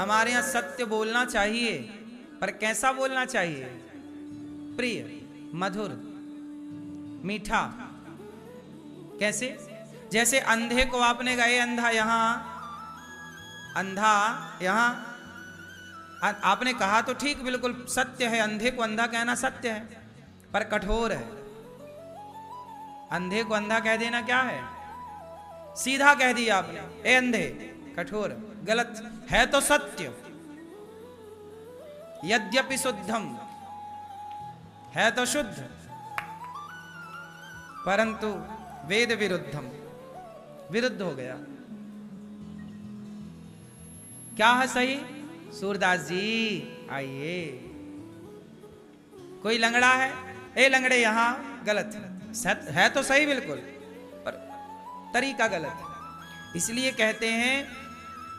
हमारे यहाँ सत्य बोलना चाहिए, पर कैसा बोलना चाहिए? प्रिय, मधुर, मीठा। कैसे? जैसे अंधे को आपने कहा, अंधा यहां, अंधा यहां, आपने कहा तो ठीक, बिल्कुल सत्य है, अंधे को अंधा कहना सत्य है, पर कठोर है। अंधे को अंधा कह देना क्या है? सीधा कह दिया आपने, ए अंधे, कठोर, गलत है तो सत्य। यद्यपि शुद्धम, है तो शुद्ध, परंतु वेद विरुद्धम, विरुद्ध हो गया। क्या है सही? सूरदास जी आइए। कोई लंगड़ा है, ए लंगड़े यहां, गलत है तो सही बिल्कुल, पर तरीका गलत है। इसलिए कहते हैं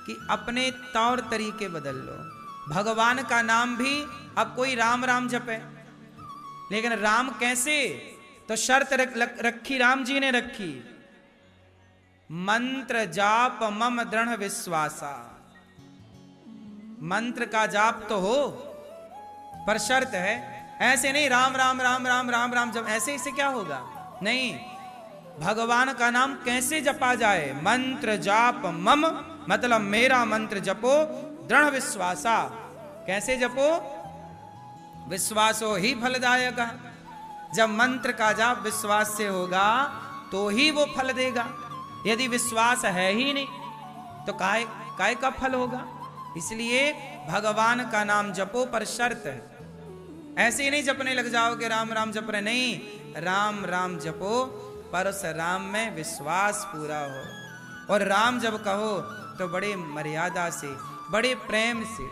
कि अपने तौर तरीके बदल लो। भगवान का नाम भी अब कोई राम राम जपे, लेकिन राम कैसे? तो शर्त रखी राम जी ने रखी, मंत्र जाप मम दृढ़ विश्वासा। मंत्र का जाप तो हो, पर शर्त है, ऐसे नहीं राम राम राम राम राम राम जब, ऐसे इसे क्या होगा? नहीं, भगवान का नाम कैसे जपा जाए? मंत्र जाप मम, मतलब मेरा मंत्र जपो, दृढ़ विश्वासा। कैसे जपो? विश्वासो ही फलदायक। जब मंत्र का जाप विश्वास से होगा तो ही वो फल देगा। यदि विश्वास है ही नहीं तो काय का फल होगा? इसलिए भगवान का नाम जपो, पर शर्त है, ऐसे ही नहीं जपने लग जाओगे राम राम जप रहे, नहीं, राम राम जपो, पर उस राम में विश्वास पूरा हो। और राम जब कहो तो बड़े मर्यादा से, बड़े प्रेम से।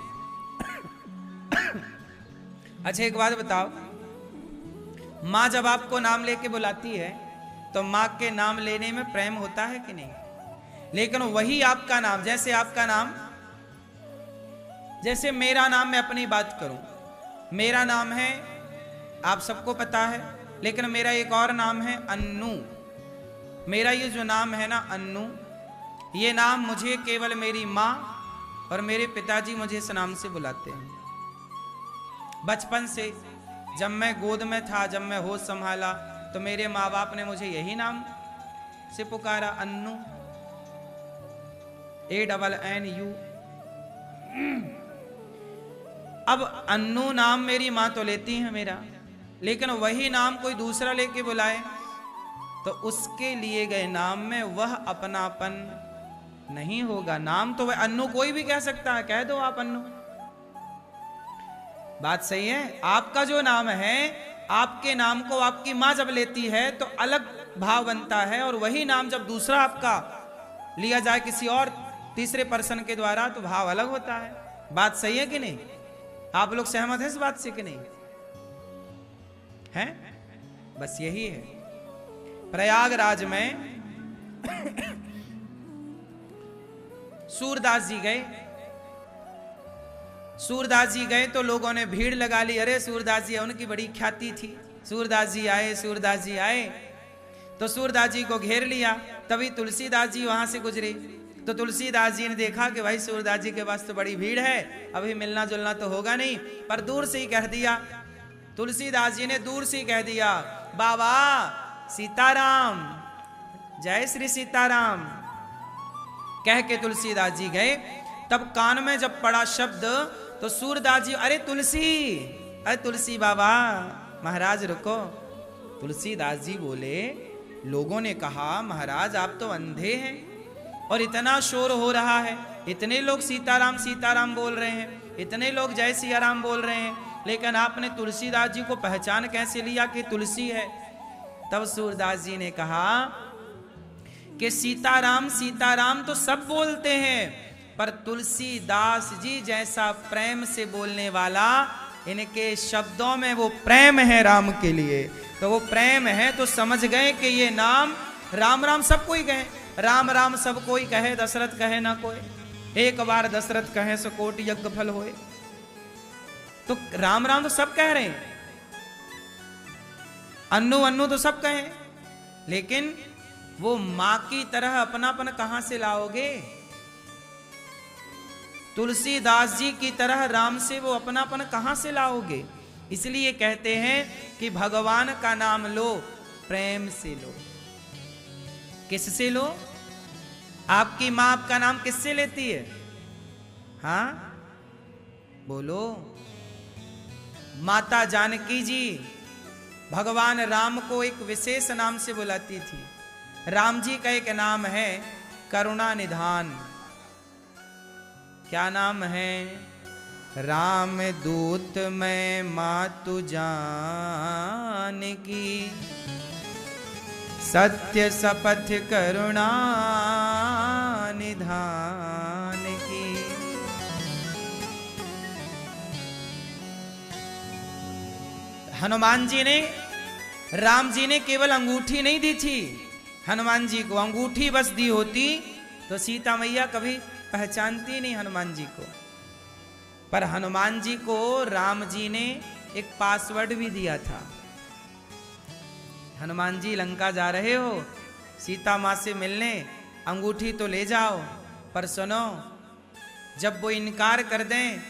अच्छा एक बात बताओ, माँ जब आपको नाम लेके बुलाती है तो माँ के नाम लेने में प्रेम होता है कि नहीं? लेकिन वही आपका नाम, जैसे आपका नाम, जैसे मेरा नाम, मैं अपनी बात करूं, मेरा नाम है, आप सबको पता है, लेकिन मेरा एक और नाम है अन्नू। मेरा ये जो नाम है ना अन्नू, ये नाम मुझे केवल मेरी माँ और मेरे पिताजी मुझे इस नाम से बुलाते हैं। बचपन से जब मैं गोद में था, जब मैं होश संभाला, तो मेरे माँ बाप ने मुझे यही नाम से पुकारा, अन्नू, ANNU। अब अन्नू नाम मेरी माँ तो लेती है मेरा, लेकिन वही नाम कोई दूसरा लेके बुलाए तो उसके लिए गए नाम में वह अपनापन नहीं होगा। नाम तो वह अन्नू कोई भी कह सकता है, कह दो आप अन्नू, बात सही है। आपका जो नाम है, आपके नाम को आपकी माँ जब लेती है तो अलग भाव बनता है, और वही नाम जब दूसरा आपका लिया जाए किसी और तीसरे पर्सन के द्वारा तो भाव अलग होता है। बात सही है कि नहीं? आप लोग सहमत हैं इस बात से कि नहीं? हैं? बस यही है। प्रयागराज में सूरदास जी गए, सूरदास जी गए तो लोगों ने भीड़ लगा ली, अरे सूरदास जी, उनकी बड़ी ख्याति थी, सूरदास जी आए, सूरदास जी आए। तो सूरदास जी को घेर लिया। तभी तुलसीदास जी वहां से गुजरे, तो तुलसीदास जी ने देखा कि भाई सूरदास जी के पास तो बड़ी भीड़ है, अभी मिलना जुलना तो होगा नहीं, पर दूर से ही कह दिया, तुलसीदास जी ने दूर से ही कह दिया, बाबा सीताराम, जय श्री सीताराम। कह के तुलसीदास जी गए। तब कान में जब पड़ा शब्द तो सूरदास जी, अरे तुलसी, अरे तुलसी बाबा, महाराज रुको। तुलसीदास जी बोले, लोगों ने कहा महाराज आप तो अंधे हैं और इतना शोर हो रहा है, इतने लोग सीताराम सीताराम बोल रहे हैं, इतने लोग जय सिया राम बोल रहे हैं, लेकिन आपने तुलसीदास जी को पहचान कैसे लिया कि तुलसी है? तब सूरदास जी ने कहा कि सीताराम सीताराम तो सब बोलते हैं, पर तुलसीदास जी जैसा प्रेम से बोलने वाला, इनके शब्दों में वो प्रेम है राम के लिए, तो वो प्रेम है तो समझ गए कि ये नाम राम राम सब कोई कहे, राम राम सब कोई कहे, दशरथ कहे ना कोई, एक बार दशरथ कहे सो कोटि यज्ञ फल होए। तो राम राम तो सब कह रहे हैं, अन्नू अन्नू तो सब कहें, लेकिन वो मां की तरह अपनापन कहां से लाओगे? तुलसीदास जी की तरह राम से वो अपनापन कहां से लाओगे? इसलिए कहते हैं कि भगवान का नाम लो, प्रेम से लो। किससे लो? आपकी मां आपका नाम किससे लेती है? हाँ बोलो। माता जानकी जी भगवान राम को एक विशेष नाम से बुलाती थी। राम जी का एक नाम है करुणा निधान। क्या नाम है? राम दूत मैं मातु जानकी, सत्य शपथ करुणा निधान की। हनुमान जी ने, राम जी ने केवल अंगूठी नहीं दी थी हनुमान जी को। अंगूठी बस दी होती तो सीता मैया कभी पहचानती नहीं हनुमान जी को। पर हनुमान जी को राम जी ने एक पासवर्ड भी दिया था। हनुमान जी लंका जा रहे हो, सीता माँ से मिलने, अंगूठी तो ले जाओ, पर सुनो, जब वो इनकार कर दें,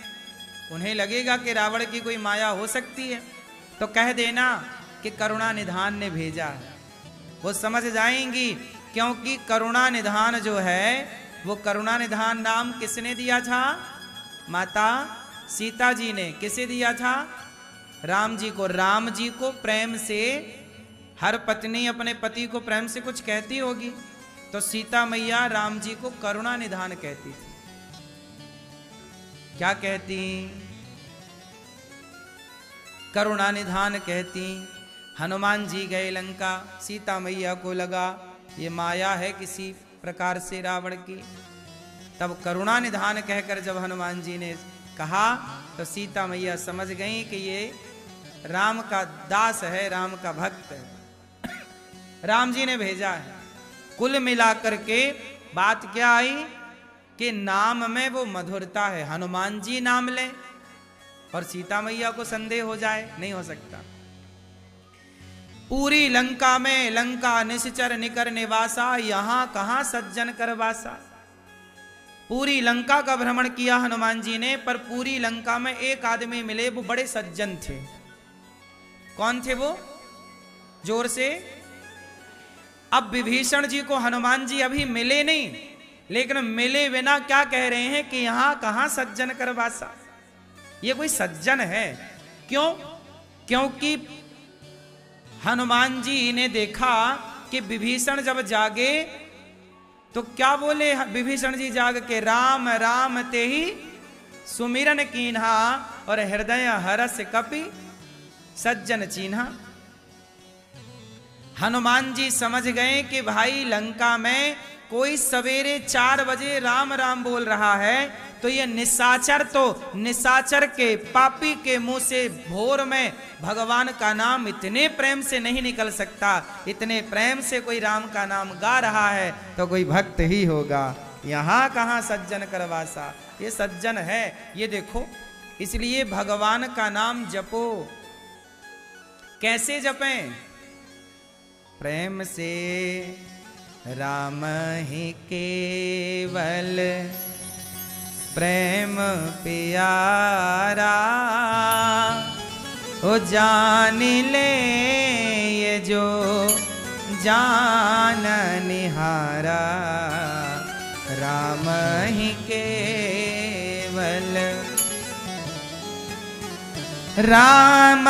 उन्हें लगेगा कि रावण की कोई माया हो सकती है, तो कह देना कि करुणा निधान ने भेजा है। वो समझ जाएंगी, क्योंकि करुणा निधान जो है, वो करुणा निधान नाम किसने दिया था? माता सीता जी ने। किसे दिया था? राम जी को। राम जी को प्रेम से, हर पत्नी अपने पति को प्रेम से कुछ कहती होगी, तो सीता मैया राम जी को करुणा निधान कहती थी। क्या कहती? करुणा निधान कहती। हनुमान जी गए लंका, सीता मैया को लगा ये माया है किसी प्रकार से रावण की। तब करुणा निधान कहकर जब हनुमान जी ने कहा, तो सीता मैया समझ गई कि ये राम का दास है, राम का भक्त है, राम जी ने भेजा है। कुल मिलाकर के बात क्या आई कि नाम में वो मधुरता है। हनुमान जी नाम लें और सीता मैया को संदेह हो जाए, नहीं हो सकता। पूरी लंका में लंका निश्चर निकर निवासा, यहां कहां सज्जन कर वासा। पूरी लंका का भ्रमण किया हनुमान जी ने, पर पूरी लंका में एक आदमी मिले, वो बड़े सज्जन थे। कौन थे वो? जोर से। अब विभीषण जी को हनुमान जी अभी मिले नहीं, लेकिन मिले बिना क्या कह रहे हैं कि यहां कहां सज्जन कर वासा। ये कोई सज्जन है? क्यों? क्योंकि हनुमान जी ने देखा कि विभीषण जब जागे तो क्या बोले विभीषण जी जाग के? राम राम ते ही सुमिरन कीन्हा, और हृदय हरस कपि सज्जन चीन्हा। हनुमान जी समझ गए कि भाई लंका में कोई सवेरे 4 बजे राम राम बोल रहा है, तो ये निशाचर, तो निशाचर के, पापी के मुंह से भोर में भगवान का नाम इतने प्रेम से नहीं निकल सकता। इतने प्रेम से कोई राम का नाम गा रहा है तो कोई भक्त ही होगा। यहां कहां सज्जन करवासा, ये सज्जन है, ये देखो। इसलिए भगवान का नाम जपो। कैसे जपें? प्रेम से। राम ही केवल प्रेम प्यारा, ओ जान ले ये जो जान निहारा। राम ही केवल, राम